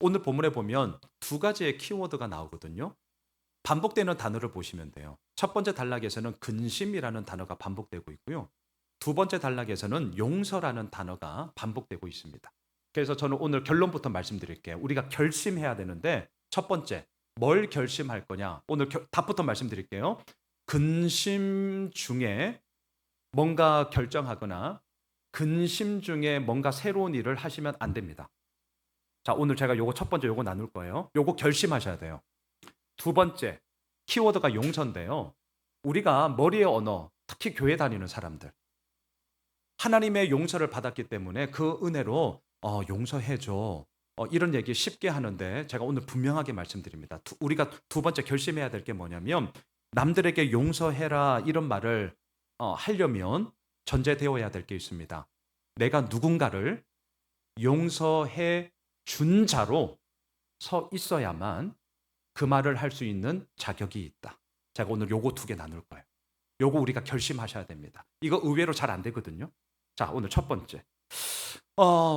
오늘 본문에 보면 두 가지의 키워드가 나오거든요. 반복되는 단어를 보시면 돼요. 첫 번째 단락에서는 근심이라는 단어가 반복되고 있고요. 두 번째 단락에서는 용서라는 단어가 반복되고 있습니다. 그래서 저는 오늘 결론부터 말씀드릴게요. 우리가 결심해야 되는데 첫 번째, 뭘 결심할 거냐? 오늘 답부터 말씀드릴게요. 근심 중에 뭔가 결정하거나 근심 중에 뭔가 새로운 일을 하시면 안 됩니다. 자, 오늘 제가 요거 첫 번째 요거 나눌 거예요. 요거 결심하셔야 돼요. 두 번째, 키워드가 용서인데요. 우리가 머리의 언어, 특히 교회 다니는 사람들, 하나님의 용서를 받았기 때문에 그 은혜로 용서해줘. 이런 얘기 쉽게 하는데 제가 오늘 분명하게 말씀드립니다. 우리가 두 번째 결심해야 될 게 뭐냐면 남들에게 용서해라 이런 말을 하려면 전제되어야 될 게 있습니다. 내가 누군가를 용서해 준 자로 서 있어야만 그 말을 할 수 있는 자격이 있다. 제가 오늘 요거 두 개 나눌 거예요. 요거 우리가 결심하셔야 됩니다. 이거 의외로 잘 안 되거든요. 자, 오늘 첫 번째.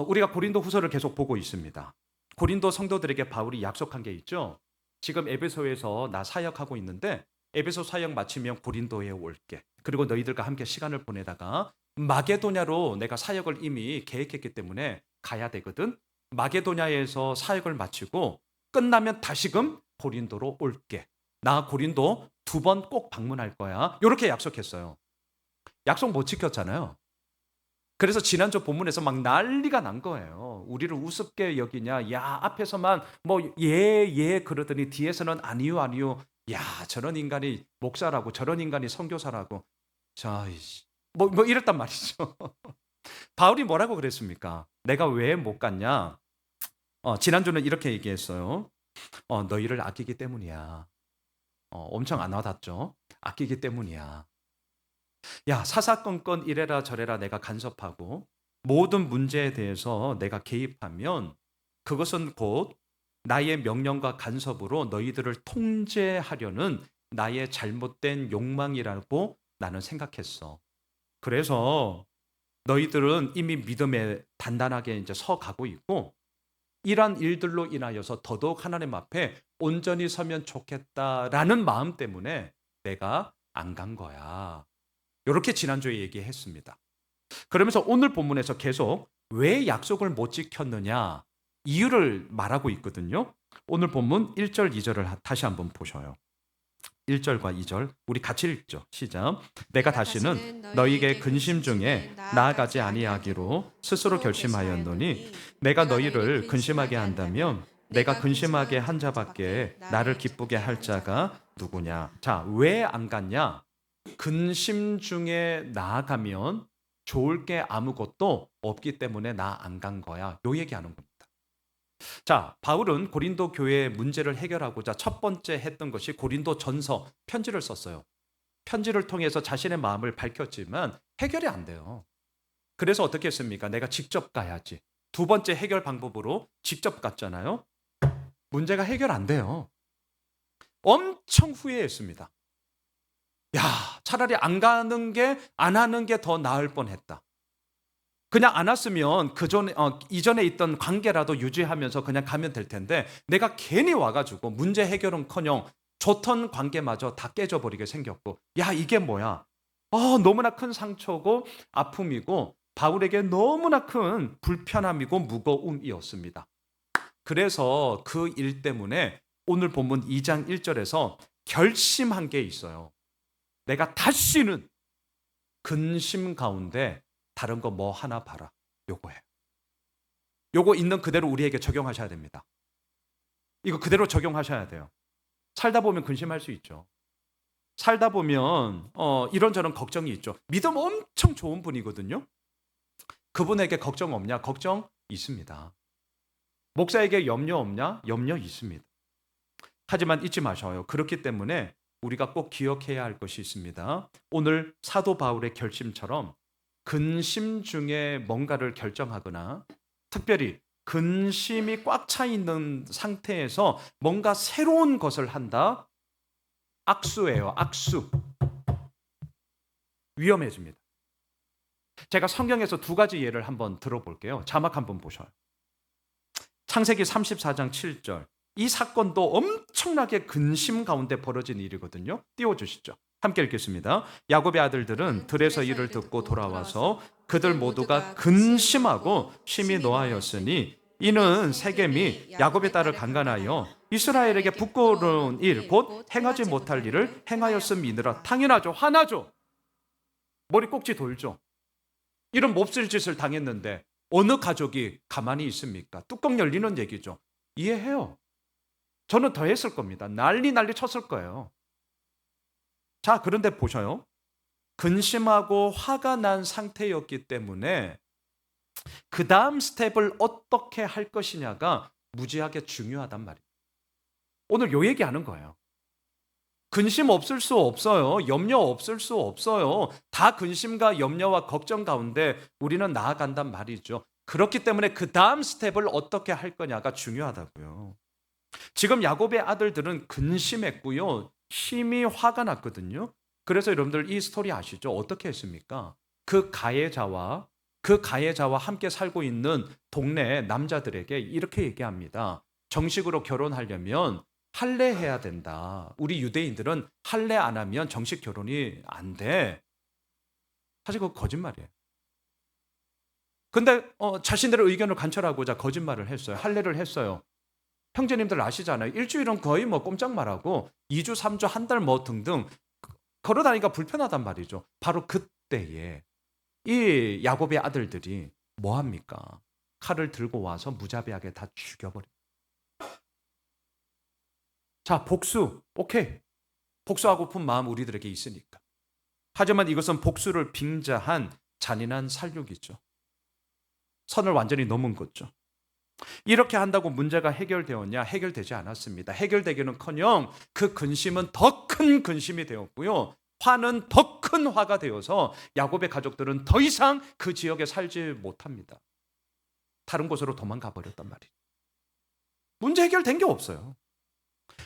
우리가 고린도 후서를 계속 보고 있습니다. 고린도 성도들에게 바울이 약속한 게 있죠. 지금 에베소에서 나 사역하고 있는데 에베소 사역 마치면 고린도에 올게. 그리고 너희들과 함께 시간을 보내다가 마게도냐로 내가 사역을 이미 계획했기 때문에 가야 되거든. 마게도냐에서 사역을 마치고 끝나면 다시금 고린도로 올게. 나 고린도 두 번 꼭 방문할 거야. 이렇게 약속했어요. 약속 못 지켰잖아요. 그래서 지난주 본문에서 막 난리가 난 거예요. 우리를 우습게 여기냐? 야, 앞에서만 그러더니 뒤에서는 아니요, 아니요. 야, 저런 인간이 목사라고, 저런 인간이 선교사라고. 자, 이랬단 말이죠. 바울이 뭐라고 그랬습니까? 내가 왜 못 갔냐? 지난주는 이렇게 얘기했어요. 너희를 아끼기 때문이야. 엄청 안 와닿죠? 아끼기 때문이야. 야, 사사건건 이래라 저래라 내가 간섭하고 모든 문제에 대해서 내가 개입하면 그것은 곧 나의 명령과 간섭으로 너희들을 통제하려는 나의 잘못된 욕망이라고 나는 생각했어. 그래서 너희들은 이미 믿음에 단단하게 이제 서 가고 있고 이러한 일들로 인하여서 더더욱 하나님 앞에 온전히 서면 좋겠다라는 마음 때문에 내가 안 간 거야. 이렇게 지난주에 얘기했습니다. 그러면서 오늘 본문에서 계속 왜 약속을 못 지켰느냐 이유를 말하고 있거든요. 오늘 본문 1절, 2절을 다시 한번 보셔요. 1절과 2절 우리 같이 읽죠. 시작. 내가 내가 다시는 다시는 너희에게 너희에게 근심 근심 중에 중에 나아가지 나아가지 아니하기로 아니하기로 스스로 스스로 결심하였노니 결심하였노니 내가 내가 너희를 너희를 근심하게 근심하게 한다면 한다면 내가 내가 근심하게 근심하는 한 자밖에 자밖에 나를 나를 기쁘게 기쁘게 할 한 자가 자가 누구냐. 누구냐. 자, 왜 안 갔냐? 근심 중에 나아가면 좋을 게 아무것도 없기 때문에 나 안 간 거야. 요 얘기하는 겁니다. 자, 바울은 고린도 교회의 문제를 해결하고자 첫 번째 했던 것이 고린도 전서 편지를 썼어요. 편지를 통해서 자신의 마음을 밝혔지만 해결이 안 돼요. 그래서 어떻게 했습니까? 내가 직접 가야지. 두 번째 해결 방법으로 직접 갔잖아요. 문제가 해결 안 돼요. 엄청 후회했습니다. 야, 차라리 안 가는 게, 안 하는 게 더 나을 뻔했다. 그냥 안 왔으면 이전에 있던 관계라도 유지하면서 그냥 가면 될 텐데 내가 괜히 와가지고 문제 해결은커녕 좋던 관계마저 다 깨져버리게 생겼고 야, 이게 뭐야? 너무나 큰 상처고 아픔이고 바울에게 너무나 큰 불편함이고 무거움이었습니다. 그래서 그 일 때문에 오늘 본문 2장 1절에서 결심한 게 있어요. 내가 다시는 근심 가운데 다른 거 뭐 하나 봐라. 요거예요. 요거 있는 그대로 우리에게 적용하셔야 됩니다. 이거 그대로 적용하셔야 돼요. 살다 보면 근심할 수 있죠. 살다 보면 이런저런 걱정이 있죠. 믿음 엄청 좋은 분이거든요. 그분에게 걱정 없냐? 걱정 있습니다. 목사에게 염려 없냐? 염려 있습니다. 하지만 잊지 마셔요. 그렇기 때문에 우리가 꼭 기억해야 할 것이 있습니다. 오늘 사도 바울의 결심처럼 근심 중에 뭔가를 결정하거나 특별히 근심이 꽉 차 있는 상태에서 뭔가 새로운 것을 한다? 악수예요. 악수. 위험해집니다. 제가 성경에서 두 가지 예를 한번 들어볼게요. 자막 한번 보셔요. 창세기 34장 7절. 이 사건도 엄청나게 근심 가운데 벌어진 일이거든요. 띄워주시죠. 함께 읽겠습니다. 야곱의 아들들은 들에서 이를 듣고 돌아와서 그들 모두가 근심하고 심히 노하였으니 이는 세겜이 야곱의 딸을 강간하여 이스라엘에게 부끄러운 일 곧 행하지 못할 일을 행하였음이니라. 당연하죠. 화나죠. 머리 꼭지 돌죠. 이런 몹쓸 짓을 당했는데 어느 가족이 가만히 있습니까? 뚜껑 열리는 얘기죠. 이해해요. 저는 더 했을 겁니다. 난리 쳤을 거예요. 자, 그런데 보셔요. 근심하고 화가 난 상태였기 때문에 그 다음 스텝을 어떻게 할 것이냐가 무지하게 중요하단 말이에요. 오늘 요 얘기하는 거예요. 근심 없을 수 없어요. 염려 없을 수 없어요. 다 근심과 염려와 걱정 가운데 우리는 나아간단 말이죠. 그렇기 때문에 그 다음 스텝을 어떻게 할 거냐가 중요하다고요. 지금 야곱의 아들들은 근심했고요. 심히 화가 났거든요. 그래서 여러분들 이 스토리 아시죠? 어떻게 했습니까? 그 가해자와 함께 살고 있는 동네 남자들에게 이렇게 얘기합니다. 정식으로 결혼하려면 할례해야 된다. 우리 유대인들은 할례 안 하면 정식 결혼이 안 돼. 사실 그거 거짓말이에요. 근데 자신들의 의견을 관철하고자 거짓말을 했어요. 할례를 했어요. 형제님들 아시잖아요. 일주일은 거의 꼼짝 말하고 2주, 3주, 한 달 등등 걸어다니기가 불편하단 말이죠. 바로 그때에 이 야곱의 아들들이 뭐 합니까? 칼을 들고 와서 무자비하게 다 죽여버려요. 자, 복수. 오케이. 복수하고픈 마음 우리들에게 있으니까. 하지만 이것은 복수를 빙자한 잔인한 살육이죠. 선을 완전히 넘은 거죠. 이렇게 한다고 문제가 해결되었냐? 해결되지 않았습니다. 해결되기는커녕 그 근심은 더 큰 근심이 되었고요. 화는 더 큰 화가 되어서 야곱의 가족들은 더 이상 그 지역에 살지 못합니다. 다른 곳으로 도망가 버렸단 말이에요. 문제 해결된 게 없어요.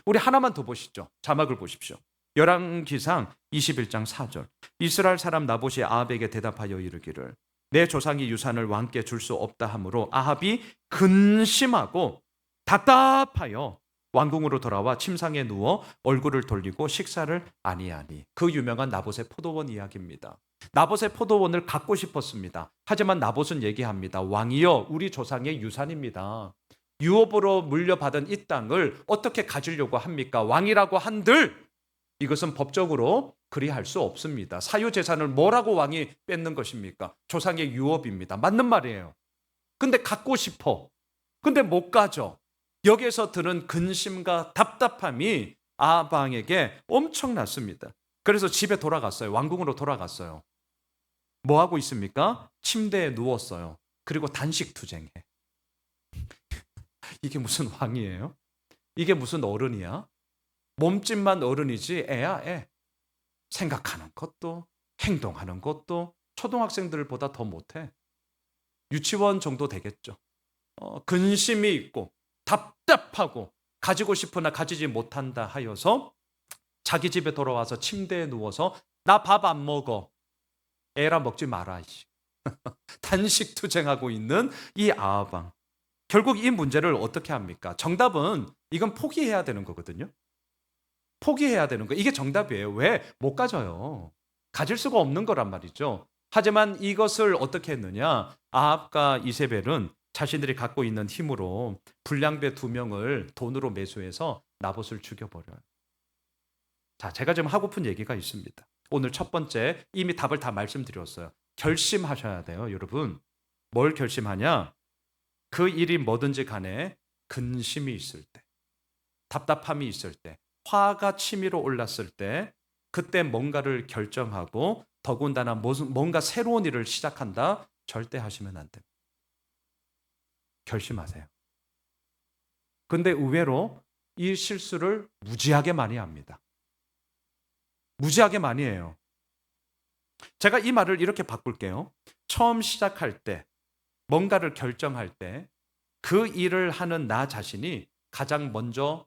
우리 하나만 더 보시죠. 자막을 보십시오. 열왕기상 21장 4절. 이스라엘 사람 나봇이 아합에게 대답하여 이르기를 내 조상이 유산을 왕께 줄 수 없다 하므로 아합이 근심하고 답답하여 왕궁으로 돌아와 침상에 누워 얼굴을 돌리고 식사를 아니하니. 그 유명한 나봇의 포도원 이야기입니다. 나봇의 포도원을 갖고 싶었습니다. 하지만 나봇은 얘기합니다. 왕이여, 우리 조상의 유산입니다. 유업으로 물려받은 이 땅을 어떻게 가지려고 합니까? 왕이라고 한들 이것은 법적으로 그리할 수 없습니다. 사유재산을 뭐라고 왕이 뺏는 것입니까? 조상의 유업입니다. 맞는 말이에요. 근데 갖고 싶어. 근데 못 가져. 여기에서 드는 근심과 답답함이 아합 왕에게 엄청났습니다. 그래서 집에 돌아갔어요. 왕궁으로 돌아갔어요. 뭐 하고 있습니까? 침대에 누웠어요. 그리고 단식 투쟁해. 이게 무슨 왕이에요? 이게 무슨 어른이야? 몸집만 어른이지 애야 애. 생각하는 것도 행동하는 것도 초등학생들보다 더 못해. 유치원 정도 되겠죠. 근심이 있고 답답하고 가지고 싶으나 가지지 못한다 하여서 자기 집에 돌아와서 침대에 누워서 나 밥 안 먹어. 애라 먹지 마라. 단식 투쟁하고 있는 이 아합 왕. 결국 이 문제를 어떻게 합니까? 정답은 이건 포기해야 되는 거거든요. 포기해야 되는 거. 이게 정답이에요. 왜? 못 가져요. 가질 수가 없는 거란 말이죠. 하지만 이것을 어떻게 했느냐? 아합과 이세벨은 자신들이 갖고 있는 힘으로 불량배 2명을 돈으로 매수해서 나봇을 죽여버려요. 자, 제가 지금 하고픈 얘기가 있습니다. 오늘 첫 번째, 이미 답을 다 말씀드렸어요. 결심하셔야 돼요, 여러분. 뭘 결심하냐? 그 일이 뭐든지 간에 근심이 있을 때, 답답함이 있을 때, 화가 치밀어 올랐을 때, 그때 뭔가를 결정하고 더군다나 뭔가 새로운 일을 시작한다? 절대 하시면 안 됩니다. 결심하세요. 근데 의외로 이 실수를 무지하게 많이 합니다. 무지하게 많이 해요. 제가 이 말을 이렇게 바꿀게요. 처음 시작할 때, 뭔가를 결정할 때 그 일을 하는 나 자신이 가장 먼저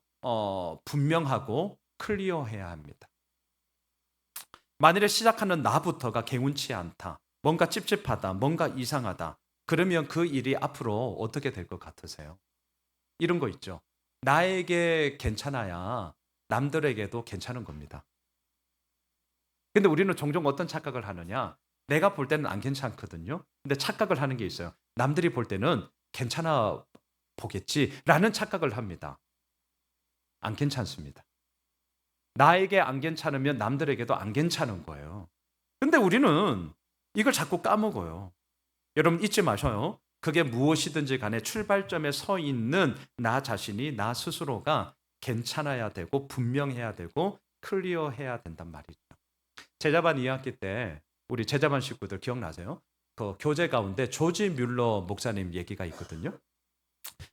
분명하고 클리어해야 합니다. 만일에 시작하는 나부터가 개운치 않다, 뭔가 찝찝하다, 뭔가 이상하다, 그러면 그 일이 앞으로 어떻게 될 것 같으세요? 이런 거 있죠. 나에게 괜찮아야 남들에게도 괜찮은 겁니다. 근데 우리는 종종 어떤 착각을 하느냐? 내가 볼 때는 안 괜찮거든요. 근데 착각을 하는 게 있어요. 남들이 볼 때는 괜찮아 보겠지라는 착각을 합니다. 안 괜찮습니다. 나에게 안 괜찮으면 남들에게도 안 괜찮은 거예요. 근데 우리는 이걸 자꾸 까먹어요. 여러분 잊지 마셔요. 그게 무엇이든지 간에 출발점에 서 있는 나 자신이 나 스스로가 괜찮아야 되고 분명해야 되고 클리어해야 된단 말이죠. 제자반 2학기 때 우리 제자반 식구들 기억나세요? 그 교재 가운데 조지 뮬러 목사님 얘기가 있거든요.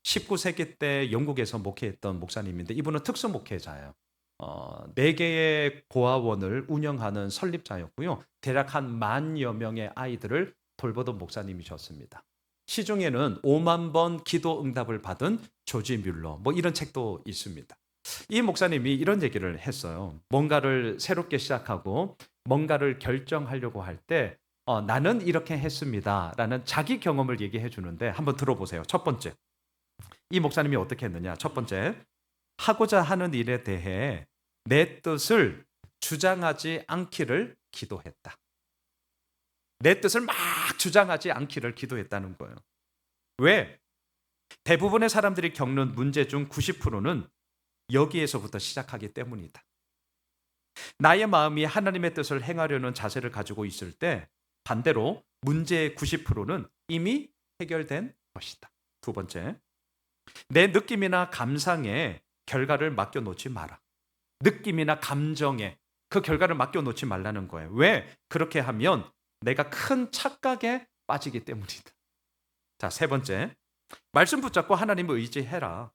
19세기 때 영국에서 목회했던 목사님인데 이분은 특수 목회자예요. 4개의 고아원을 운영하는 설립자였고요. 대략 한 10,000여 명의 아이들을 돌보던 목사님이셨습니다. 시중에는 5만 번 기도 응답을 받은 조지 뮬러 뭐 이런 책도 있습니다. 이 목사님이 이런 얘기를 했어요. 뭔가를 새롭게 시작하고 뭔가를 결정하려고 할 때 나는 이렇게 했습니다 라는 자기 경험을 얘기해 주는데 한번 들어보세요. 첫 번째, 이 목사님이 어떻게 했느냐. 첫 번째, 하고자 하는 일에 대해 내 뜻을 주장하지 않기를 기도했다. 내 뜻을 막 주장하지 않기를 기도했다는 거예요. 왜? 대부분의 사람들이 겪는 문제 중 90%는 여기에서부터 시작하기 때문이다. 나의 마음이 하나님의 뜻을 행하려는 자세를 가지고 있을 때 반대로 문제의 90%는 이미 해결된 것이다. 두 번째, 내 느낌이나 감상에 결과를 맡겨놓지 마라. 느낌이나 감정에 그 결과를 맡겨놓지 말라는 거예요. 왜? 그렇게 하면 내가 큰 착각에 빠지기 때문이다. 자, 세 번째, 말씀 붙잡고 하나님을 의지해라.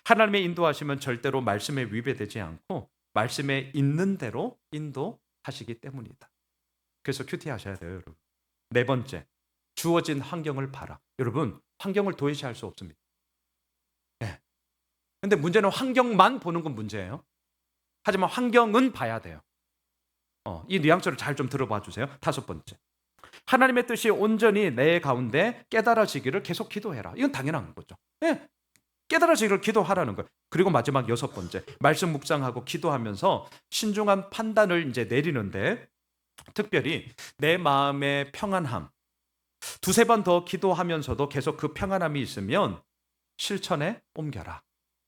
하나님의 인도하시면 절대로 말씀에 위배되지 않고 말씀에 있는 대로 인도하시기 때문이다. 그래서 큐티 하셔야 돼요, 여러분. 네 번째, 주어진 환경을 봐라. 여러분, 환경을 도외시할 수 없습니다. 네. 근데 문제는 환경만 보는 건 문제예요. 하지만 환경은 봐야 돼요. 이 뉘앙스를 잘 좀 들어봐 주세요. 다섯 번째, 하나님의 뜻이 온전히 내 가운데 깨달아지기를 계속 기도해라. 이건 당연한 거죠. 네. 깨달아지기를 기도하라는 거예요. 그리고 마지막 여섯 번째, 말씀 묵상하고 기도하면서 신중한 판단을 이제 내리는데 특별히 내 마음의 평안함, 두세 번 더 기도하면서도 계속 그 평안함이 있으면 실천에 옮겨라.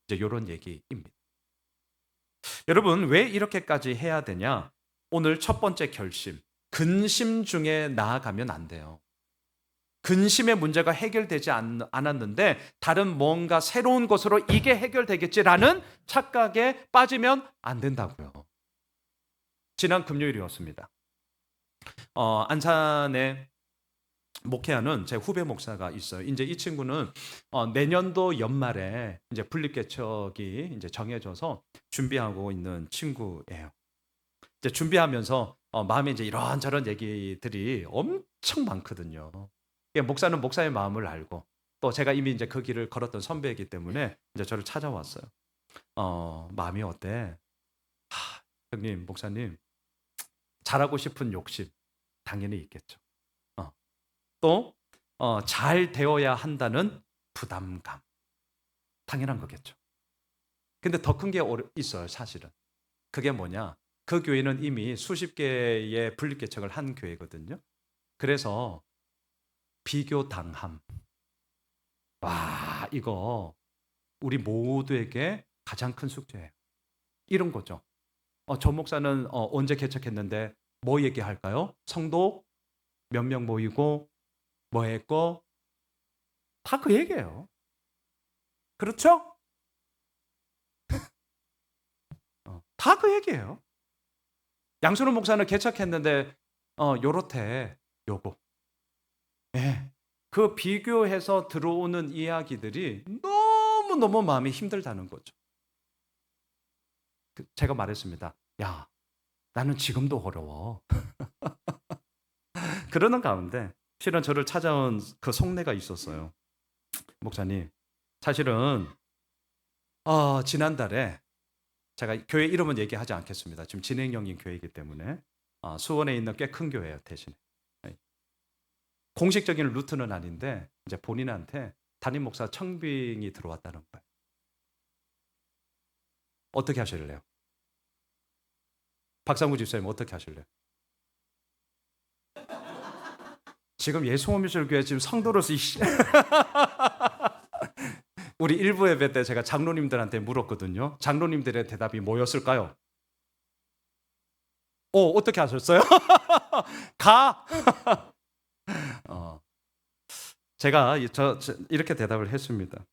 이제 이런 얘기입니다. 여러분, 왜 이렇게까지 해야 되냐? 오늘 첫 번째 결심, 근심 중에 나아가면 안 돼요. 근심의 문제가 해결되지 않았는데 다른 뭔가 새로운 것으로 이게 해결되겠지라는 착각에 빠지면 안 된다고요. 지난 금요일이었습니다. 안산에 목회하는 제 후배 목사가 있어요. 이제 이 친구는 내년도 연말에 이제 분립개척이 이제 정해져서 준비하고 있는 친구예요. 이제 준비하면서 마음에 이제 이런저런 얘기들이 엄청 많거든요. 목사는 목사의 마음을 알고 또 제가 이미 이제 그 길을 걸었던 선배이기 때문에 이제 저를 찾아왔어요. 마음이 어때? 형님, 목사님, 잘하고 싶은 욕심 당연히 있겠죠. 또 잘 되어야 한다는 부담감 당연한 거겠죠. 근데 더 큰 게 있어요, 사실은. 그게 뭐냐? 그 교회는 이미 수십 개의 분립개척을 한 교회거든요. 그래서 비교당함. 와, 이거 우리 모두에게 가장 큰 숙제예요. 이런 거죠. 저 목사는 언제 개척했는데 뭐 얘기할까요? 성도 몇 명 모이고 뭐 했고 다 그 얘기예요. 그렇죠? 다 그 얘기예요. 양순호 목사는 개척했는데 요렇대 요거. 예. 그 비교해서 들어오는 이야기들이 너무너무 마음이 힘들다는 거죠. 제가 말했습니다. 야, 나는 지금도 어려워. 그러는 가운데 실은 저를 찾아온 그 속내가 있었어요. 목사님, 사실은 지난달에 제가 교회 이름은 얘기하지 않겠습니다. 지금 진행형인 교회이기 때문에 수원에 있는 꽤 큰 교회예요, 대신에. 공식적인 루트는 아닌데 이제 본인한테 담임 목사 청빙이 들어왔다는 거예요. 어떻게 하실래요? 박상구 집사님 어떻게 하실래요? 지금 예수호미술교회 지금 성도로서 우리 일부 예배 때 제가 장로님들한테 물었거든요. 장로님들의 대답이 뭐였을까요? 어떻게 하셨어요? 가! 어, 제가 이렇게 대답을 했습니다.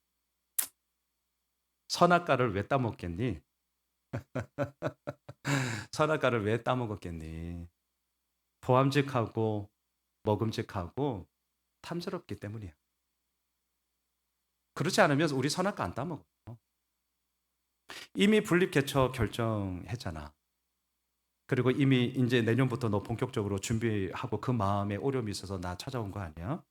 선악과를 왜 따먹겠니? 선악과를 왜 따먹었겠니? 보암직하고 먹음직하고 탐스럽기 때문이야. 그렇지 않으면 우리 선악과 안 따먹어. 이미 분립 개척 결정했잖아. 그리고 이미 이제 내년부터 너 본격적으로 준비하고 그 마음에 어려움이 있어서 나 찾아온 거 아니야?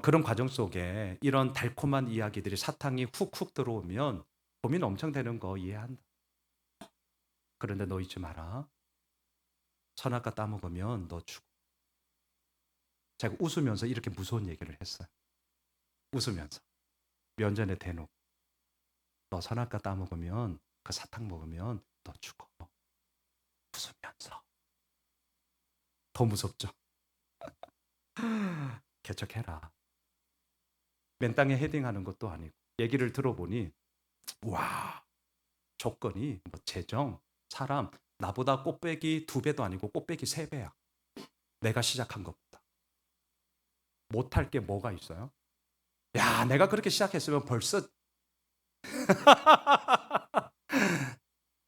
그런 과정 속에 이런 달콤한 이야기들이 사탕이 훅훅 들어오면 고민 엄청 되는 거 이해한다. 그런데 너 잊지 마라. 선악과 따먹으면 너 죽어. 제가 웃으면서 이렇게 무서운 얘기를 했어요. 웃으면서. 면전에 대놓고. 너 선악과 따먹으면 그 사탕 먹으면 너 죽어. 웃으면서. 더 무섭죠? 개척해라. 맨 땅에 헤딩하는 것도 아니고 얘기를 들어보니 와 조건이 뭐 재정, 사람 나보다 꽃배기 2배도 아니고 꽃배기 3배야. 내가 시작한 것보다. 못할 게 뭐가 있어요? 야 내가 그렇게 시작했으면 벌써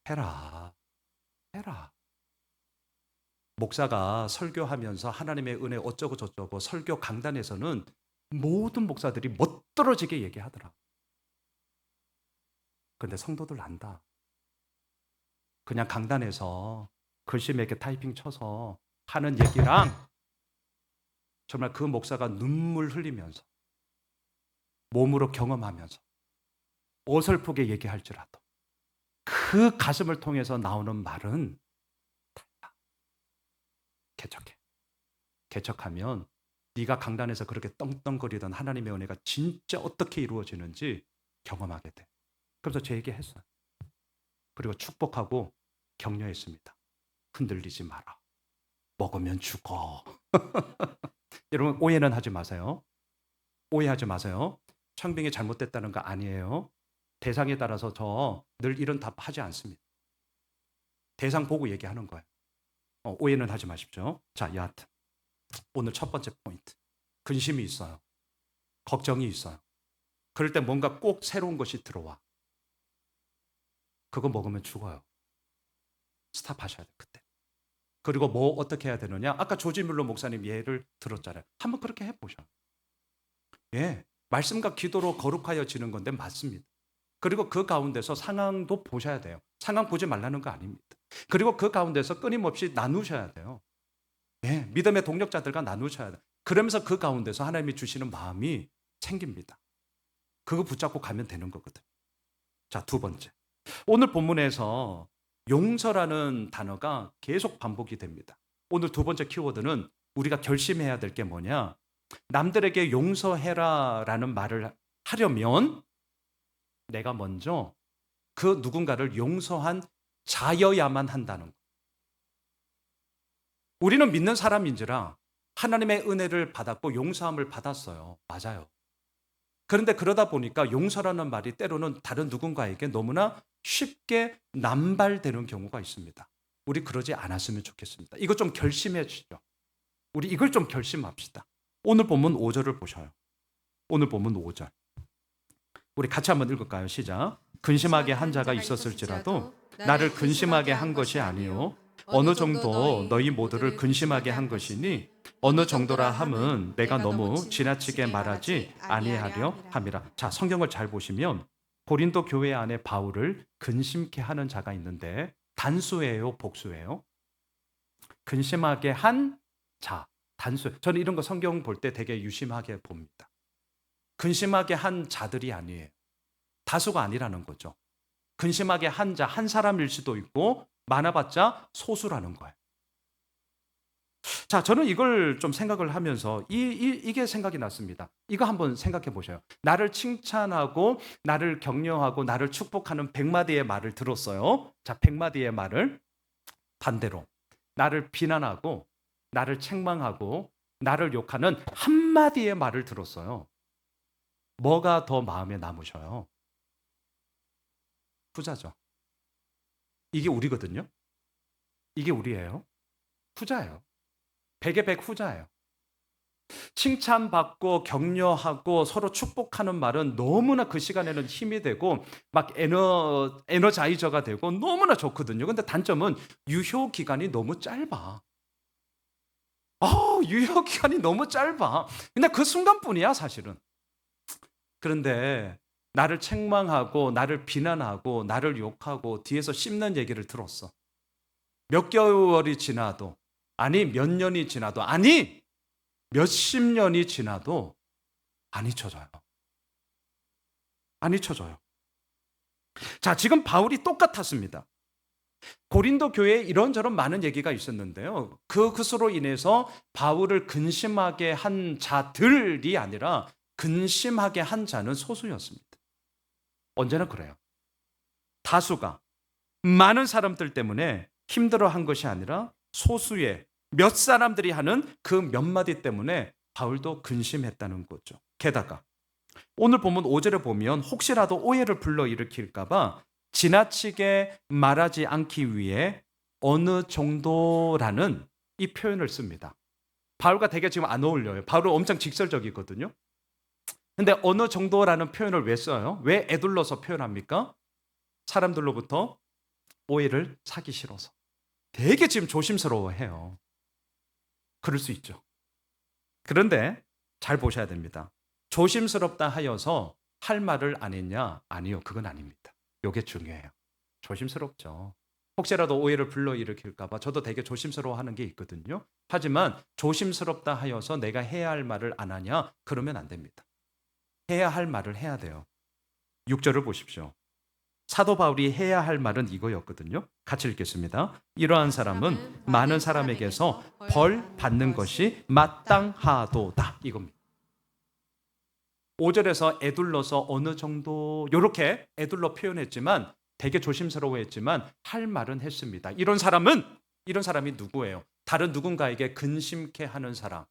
해라. 해라. 목사가 설교하면서 하나님의 은혜 어쩌고 저쩌고 설교 강단에서는 모든 목사들이 멋들어지게 얘기하더라. 근데 성도들 안다. 그냥 강단에서 글씨 몇 개 타이핑 쳐서 하는 얘기랑 정말 그 목사가 눈물 흘리면서 몸으로 경험하면서 어설프게 얘기할지라도 그 가슴을 통해서 나오는 말은 달라. 개척해. 개척하면 네가 강단에서 그렇게 떵떵거리던 하나님의 은혜가 진짜 어떻게 이루어지는지 경험하게 돼. 그래서 제 얘기했어요. 그리고 축복하고 격려했습니다. 흔들리지 마라. 먹으면 죽어. 여러분 오해는 하지 마세요. 오해하지 마세요. 창빙이 잘못됐다는 거 아니에요. 대상에 따라서 저 늘 이런 답 하지 않습니다. 대상 보고 얘기하는 거예요. 오해는 하지 마십시오. 자, 여하튼 오늘 첫 번째 포인트. 근심이 있어요. 걱정이 있어요. 그럴 때 뭔가 꼭 새로운 것이 들어와. 그거 먹으면 죽어요. 스탑하셔야 돼요. 그때. 그리고 뭐 어떻게 해야 되느냐? 아까 조지 뮬러 목사님 예를 들었잖아요. 한번 그렇게 해보셔. 예, 말씀과 기도로 거룩하여지는 건데 맞습니다. 그리고 그 가운데서 상황도 보셔야 돼요. 상황 보지 말라는 거 아닙니다. 그리고 그 가운데서 끊임없이 나누셔야 돼요. 예, 믿음의 동력자들과 나누셔야 돼요. 그러면서 그 가운데서 하나님이 주시는 마음이 생깁니다. 그거 붙잡고 가면 되는 거거든요. 자, 두 번째. 오늘 본문에서 용서라는 단어가 계속 반복이 됩니다. 오늘 두 번째 키워드는 우리가 결심해야 될 게 뭐냐? 남들에게 용서해라 라는 말을 하려면 내가 먼저 그 누군가를 용서한 자여야만 한다는 거. 우리는 믿는 사람인지라 하나님의 은혜를 받았고 용서함을 받았어요. 맞아요. 그런데 그러다 보니까 용서라는 말이 때로는 다른 누군가에게 너무나 쉽게 남발되는 경우가 있습니다. 우리 그러지 않았으면 좋겠습니다. 이거 좀 결심해 주시죠. 우리 이걸 좀 결심합시다. 오늘 본문 5절을 보셔요. 오늘 본문 5절. 우리 같이 한번 읽을까요? 시작. 근심하게 한 자가 있었을지라도 나를 근심하게 한 것이 아니요 어느 정도 너희 모두를 근심하게 한 것이니 어느 정도라 함은 내가 너무 지나치게 말하지 아니하려 함이라. 자, 성경을 잘 보시면 고린도 교회 안에 바울을 근심케 하는 자가 있는데 단수예요, 복수예요? 근심하게 한 자, 단수. 저는 이런 거 성경 볼 때 되게 유심하게 봅니다. 근심하게 한 자들이 아니에요. 다수가 아니라는 거죠. 근심하게 한 자, 한 사람일 수도 있고 많아봤자 소수라는 거예요. 자, 저는 이걸 좀 생각을 하면서 이게 생각이 났습니다. 이거 한번 생각해 보셔요. 나를 칭찬하고 나를 격려하고 나를 축복하는 100마디의 말을 들었어요. 자, 100마디의 말을 반대로 나를 비난하고 나를 책망하고 나를 욕하는 한마디의 말을 들었어요. 뭐가 더 마음에 남으셔요? 후자죠. 이게 우리거든요. 이게 우리예요. 후자예요. 100의 100 후자예요. 칭찬받고 격려하고 서로 축복하는 말은 너무나 그 시간에는 힘이 되고 막 에너자이저가 되고 너무나 좋거든요. 근데 단점은 유효 기간이 너무 짧아. 유효 기간이 너무 짧아. 근데 그 순간뿐이야, 사실은. 그런데 나를 책망하고 나를 비난하고 나를 욕하고 뒤에서 씹는 얘기를 들었어. 몇 개월이 지나도, 아니 몇 년이 지나도, 아니 몇십 년이 지나도 안 잊혀져요. 안 잊혀져요. 자, 지금 바울이 똑같았습니다. 고린도 교회에 이런저런 많은 얘기가 있었는데요. 그것으로 인해서 바울을 근심하게 한 자들이 아니라 근심하게 한 자는 소수였습니다. 언제나 그래요. 다수가 많은 사람들 때문에 힘들어한 것이 아니라 소수의 몇 사람들이 하는 그 몇 마디 때문에 바울도 근심했다는 거죠. 게다가 오늘 본문 5절에 보면 혹시라도 오해를 불러일으킬까 봐 지나치게 말하지 않기 위해 어느 정도라는 이 표현을 씁니다. 바울과 되게 지금 안 어울려요. 바울은 엄청 직설적이거든요. 근데 어느 정도라는 표현을 왜 써요? 왜 에둘러서 표현합니까? 사람들로부터 오해를 사기 싫어서. 되게 지금 조심스러워해요. 그럴 수 있죠. 그런데 잘 보셔야 됩니다. 조심스럽다 하여서 할 말을 안 했냐? 아니요, 그건 아닙니다. 이게 중요해요. 조심스럽죠. 혹시라도 오해를 불러일으킬까 봐 저도 되게 조심스러워하는 게 있거든요. 하지만 조심스럽다 하여서 내가 해야 할 말을 안 하냐? 그러면 안 됩니다. 해야 할 말을 해야 돼요. 6절을 보십시오. 사도 바울이 해야 할 말은 이거였거든요. 같이 읽겠습니다. 이러한 사람은 많은 사람에게서 벌 받는 것이 마땅하도다. 이겁니다. 5절에서 에둘러서 어느 정도 이렇게 에둘러 표현했지만 되게 조심스러워했지만 할 말은 했습니다. 이런 사람이 누구예요? 다른 누군가에게 근심케 하는 사람.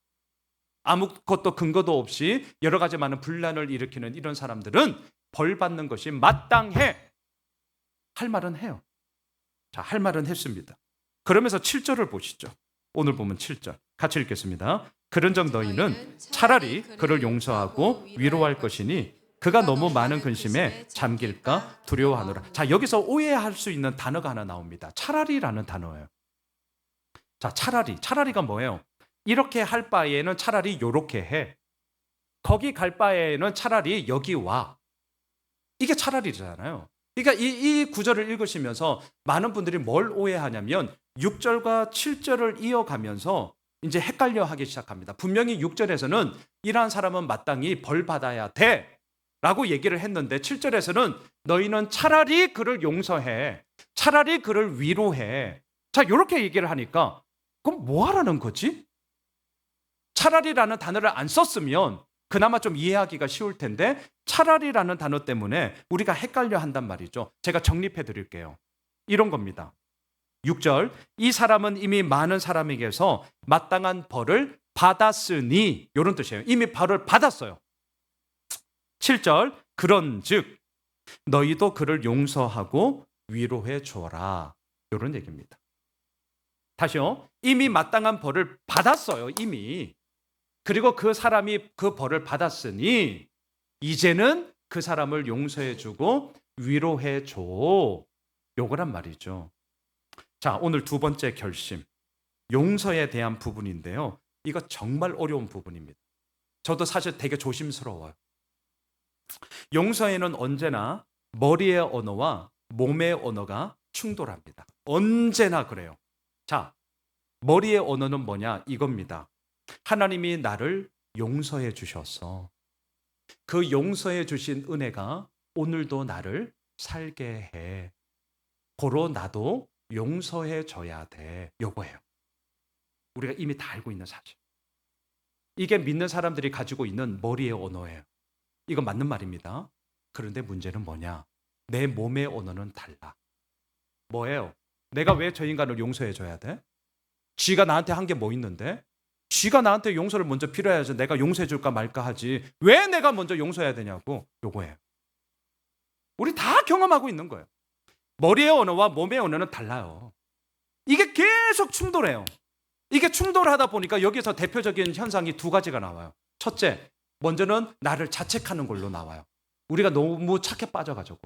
아무것도 근거도 없이 여러 가지 많은 분란을 일으키는 이런 사람들은 벌 받는 것이 마땅해. 할 말은 해요. 자, 할 말은 했습니다. 그러면서 7절을 보시죠. 오늘 보면 7절. 같이 읽겠습니다. 그런즉 너희는 차라리 그를 용서하고 위로할 것이니 그가 너무 많은 근심에 잠길까 두려워하노라. 자, 여기서 오해할 수 있는 단어가 하나 나옵니다. 차라리라는 단어예요. 자, 차라리가 뭐예요? 이렇게 할 바에는 차라리 요렇게 해. 거기 갈 바에는 차라리 여기 와. 이게 차라리잖아요. 그러니까 이 구절을 읽으시면서 많은 분들이 뭘 오해하냐면 6절과 7절을 이어가면서 이제 헷갈려 하기 시작합니다. 분명히 6절에서는 이러한 사람은 마땅히 벌 받아야 돼 라고 얘기를 했는데 7절에서는 너희는 차라리 그를 용서해. 차라리 그를 위로해. 자, 이렇게 얘기를 하니까 그럼 뭐 하라는 거지? 차라리라는 단어를 안 썼으면 그나마 좀 이해하기가 쉬울 텐데 차라리라는 단어 때문에 우리가 헷갈려 한단 말이죠. 제가 정립해 드릴게요. 이런 겁니다. 6절, 이 사람은 이미 많은 사람에게서 마땅한 벌을 받았으니, 이런 뜻이에요. 이미 벌을 받았어요. 7절, 그런즉 너희도 그를 용서하고 위로해 주어라. 이런 얘기입니다. 다시요. 이미 마땅한 벌을 받았어요. 이미. 그리고 그 사람이 그 벌을 받았으니 이제는 그 사람을 용서해 주고 위로해 줘. 요거란 말이죠. 자, 오늘 두 번째 결심. 용서에 대한 부분인데요. 이거 정말 어려운 부분입니다. 저도 사실 되게 조심스러워요. 용서에는 언제나 머리의 언어와 몸의 언어가 충돌합니다. 언제나 그래요. 자, 머리의 언어는 뭐냐? 이겁니다. 하나님이 나를 용서해 주셨어. 그 용서해 주신 은혜가 오늘도 나를 살게 해. 고로 나도 용서해 줘야 돼. 요거예요. 우리가 이미 다 알고 있는 사실. 이게 믿는 사람들이 가지고 있는 머리의 언어예요. 이거 맞는 말입니다. 그런데 문제는 뭐냐? 내 몸의 언어는 달라. 뭐예요? 내가 왜 저 인간을 용서해 줘야 돼? 쥐가 나한테 한 게 뭐 있는데? 쥐가 나한테 용서를 먼저 필요해야지 내가 용서해 줄까 말까 하지. 왜 내가 먼저 용서해야 되냐고. 요거예요. 우리 다 경험하고 있는 거예요. 머리의 언어와 몸의 언어는 달라요. 이게 계속 충돌해요. 이게 충돌하다 보니까 여기서 대표적인 현상이 두 가지가 나와요. 첫째, 먼저는 나를 자책하는 걸로 나와요. 우리가 너무 착해 빠져가지고.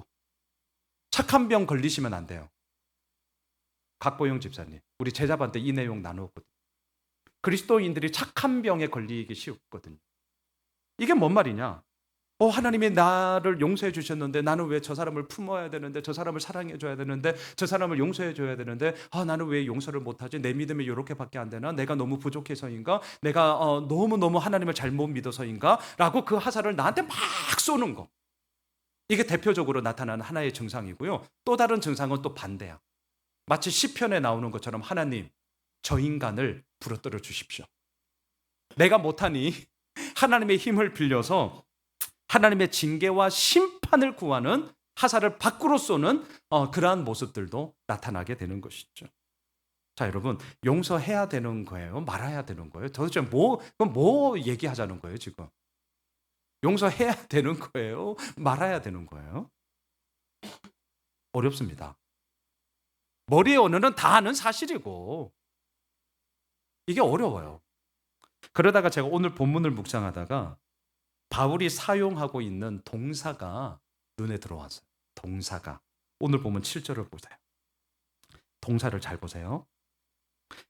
착한 병 걸리시면 안 돼요. 각보용 집사님, 우리 제자반때 이 내용 나누었거든요. 그리스도인들이 착한 병에 걸리기 쉽거든요. 이게 뭔 말이냐? 하나님이 나를 용서해 주셨는데 나는 왜 저 사람을 품어야 되는데, 저 사람을 사랑해 줘야 되는데, 저 사람을 용서해 줘야 되는데, 나는 왜 용서를 못하지? 내 믿음이 이렇게밖에 안 되나? 내가 너무 부족해서인가? 내가 너무너무 하나님을 잘못 믿어서인가? 라고 그 화살을 나한테 막 쏘는 거. 이게 대표적으로 나타나는 하나의 증상이고요. 또 다른 증상은 또 반대야. 마치 시편에 나오는 것처럼 하나님, 저 인간을 부러뜨려 주십시오. 내가 못하니 하나님의 힘을 빌려서 하나님의 징계와 심판을 구하는 화살을 밖으로 쏘는 그러한 모습들도 나타나게 되는 것이죠. 자, 여러분, 용서해야 되는 거예요? 말아야 되는 거예요? 도대체 뭐 얘기하자는 거예요, 지금? 용서해야 되는 거예요? 말아야 되는 거예요? 어렵습니다. 머리의 언어는 다 아는 사실이고 이게 어려워요. 그러다가 제가 오늘 본문을 묵상하다가 바울이 사용하고 있는 동사가 눈에 들어왔어요. 동사가. 오늘 보면 7절을 보세요. 동사를 잘 보세요.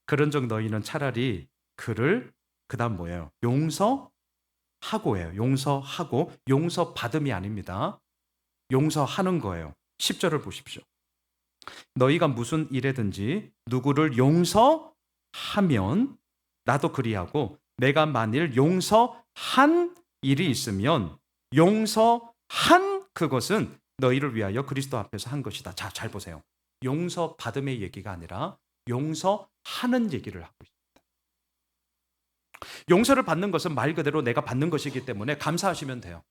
그런즉 너희는 차라리 그를 그다음 뭐예요? 용서하고예요. 용서하고 용서받음이 아닙니다. 용서하는 거예요. 10절을 보십시오. 너희가 무슨 일에든지 누구를 용서하면 나도 그리하고 내가 만일 용서한 일이 있으면 용서한 그것은 너희를 위하여 그리스도 앞에서 한 것이다. 자, 잘 보세요. 용서받음의 얘기가 아니라 용서하는 얘기를 하고 있습니다. 용서를 받는 것은 말 그대로 내가 받는 것이기 때문에 감사하시면 돼요.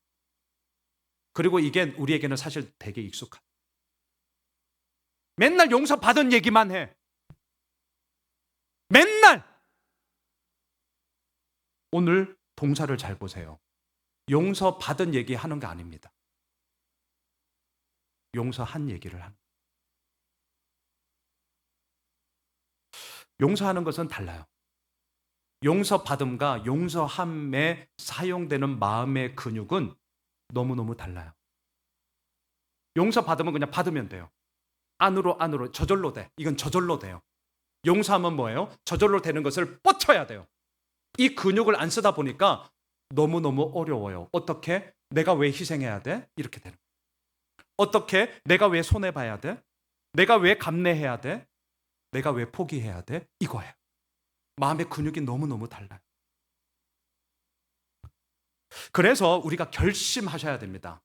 그리고 이게 우리에게는 사실 되게 익숙하다. 맨날 용서받은 얘기만 해. 맨날. 오늘 동사를 잘 보세요. 용서받은 얘기 하는 게 아닙니다. 용서한 얘기를 하는. 용서하는 것은 달라요. 용서받음과 용서함에 사용되는 마음의 근육은 너무너무 달라요. 용서받으면 그냥 받으면 돼요. 안으로 저절로 돼. 이건 저절로 돼요. 용서하면 뭐예요? 저절로 되는 것을 뻗쳐야 돼요. 이 근육을 안 쓰다 보니까 너무너무 어려워요. 어떻게? 내가 왜 희생해야 돼? 이렇게 되는 거예요. 어떻게? 내가 왜 손해봐야 돼? 내가 왜 감내해야 돼? 내가 왜 포기해야 돼? 이거예요. 마음의 근육이 너무너무 달라요. 그래서 우리가 결심하셔야 됩니다.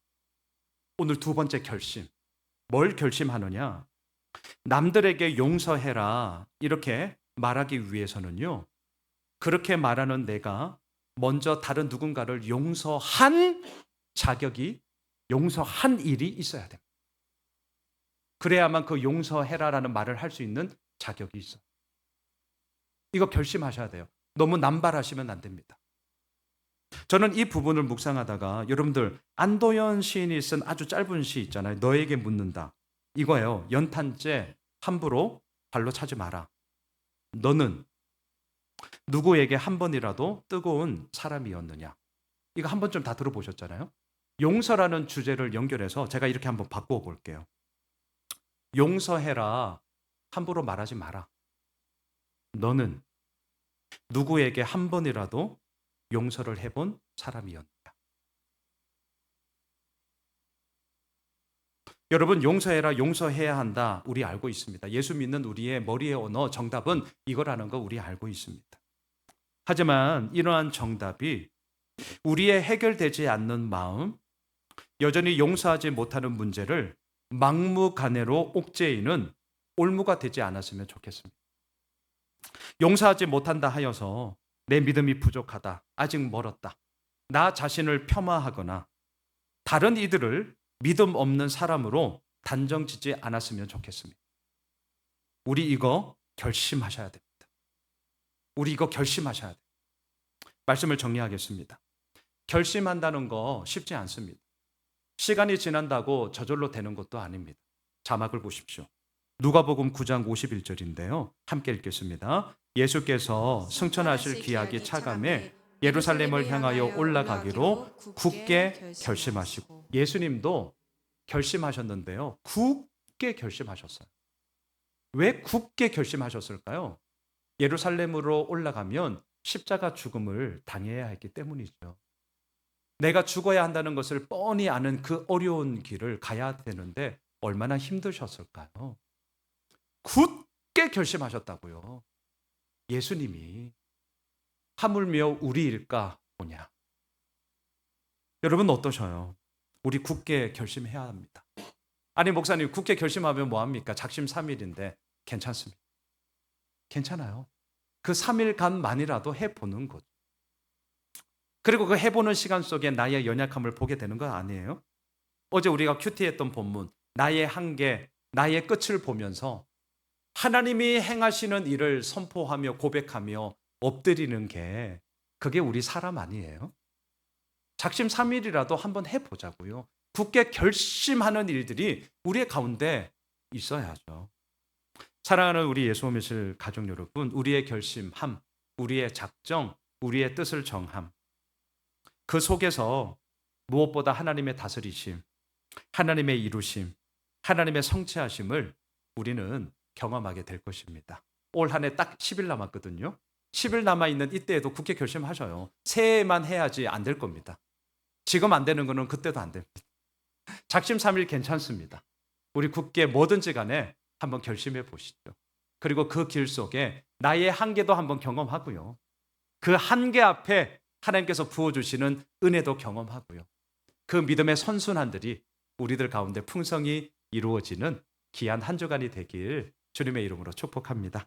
오늘 두 번째 결심. 뭘 결심하느냐? 남들에게 용서해라 이렇게 말하기 위해서는요. 그렇게 말하는 내가 먼저 다른 누군가를 용서한 자격이, 용서한 일이 있어야 됩니다. 그래야만 그 용서해라라는 말을 할 수 있는 자격이 있어요. 이거 결심하셔야 돼요. 너무 남발하시면 안 됩니다. 저는 이 부분을 묵상하다가 여러분들 안도현 시인이 쓴 아주 짧은 시 있잖아요. 너에게 묻는다. 이거예요. 연탄재 함부로 발로 차지 마라. 너는 누구에게 한 번이라도 뜨거운 사람이었느냐. 이거 한 번쯤 다 들어보셨잖아요. 용서라는 주제를 연결해서 제가 이렇게 한번 바꾸어 볼게요. 용서해라. 함부로 말하지 마라. 너는 누구에게 한 번이라도 용서를 해본 사람이었느냐. 여러분, 용서해라, 용서해야 한다. 우리 알고 있습니다. 예수 믿는 우리의 머리의 언어 정답은 이거라는 거 우리 알고 있습니다. 하지만 이러한 정답이 우리의 해결되지 않는 마음, 여전히 용서하지 못하는 문제를 막무가내로 옥죄이는 올무가 되지 않았으면 좋겠습니다. 용서하지 못한다 하여서 내 믿음이 부족하다. 아직 멀었다. 나 자신을 폄하하거나 다른 이들을 믿음 없는 사람으로 단정 짓지 않았으면 좋겠습니다. 우리 이거 결심하셔야 됩니다. 우리 이거 결심하셔야 돼요. 말씀을 정리하겠습니다. 결심한다는 거 쉽지 않습니다. 시간이 지난다고 저절로 되는 것도 아닙니다. 자막을 보십시오. 누가복음 9장 51절인데요. 함께 읽겠습니다. 예수께서 승천하실 기약이 차감해 예루살렘을 향하여 올라가기로 굳게 결심하시고, 예수님도 결심하셨는데요. 굳게 결심하셨어요. 왜 굳게 결심하셨을까요? 예루살렘으로 올라가면 십자가 죽음을 당해야 했기 때문이죠. 내가 죽어야 한다는 것을 뻔히 아는 그 어려운 길을 가야 되는데 얼마나 힘드셨을까요? 굳게 결심하셨다고요. 예수님이 하물며 우리일까 보냐. 여러분 어떠셔요? 우리 굳게 결심해야 합니다. 아니 목사님 굳게 결심하면 뭐합니까? 작심 3일인데 괜찮습니다. 괜찮아요. 그 3일간만이라도 해보는 거죠. 그리고 그 해보는 시간 속에 나의 연약함을 보게 되는 거 아니에요? 어제 우리가 큐티했던 본문, 나의 한계, 나의 끝을 보면서 하나님이 행하시는 일을 선포하며 고백하며 엎드리는 게 그게 우리 사람 아니에요? 작심 3일이라도 한번 해보자고요. 굳게 결심하는 일들이 우리의 가운데 있어야죠. 사랑하는 우리 예수오미실 가족 여러분, 우리의 결심함, 우리의 작정, 우리의 뜻을 정함, 그 속에서 무엇보다 하나님의 다스리심, 하나님의 이루심, 하나님의 성취하심을 우리는 경험하게 될 것입니다. 올 한 해 딱 10일 남았거든요. 10일 남아있는 이때에도 굳게 결심하셔요. 새해만 해야지 안 될 겁니다. 지금 안 되는 거는 그때도 안 됩니다. 작심 3일 괜찮습니다. 우리 굳게 뭐든지 간에 한번 결심해 보시죠. 그리고 그 길 속에 나의 한계도 한번 경험하고요. 그 한계 앞에 하나님께서 부어주시는 은혜도 경험하고요. 그 믿음의 선순환들이 우리들 가운데 풍성히 이루어지는 귀한 한 주간이 되길 주님의 이름으로 축복합니다.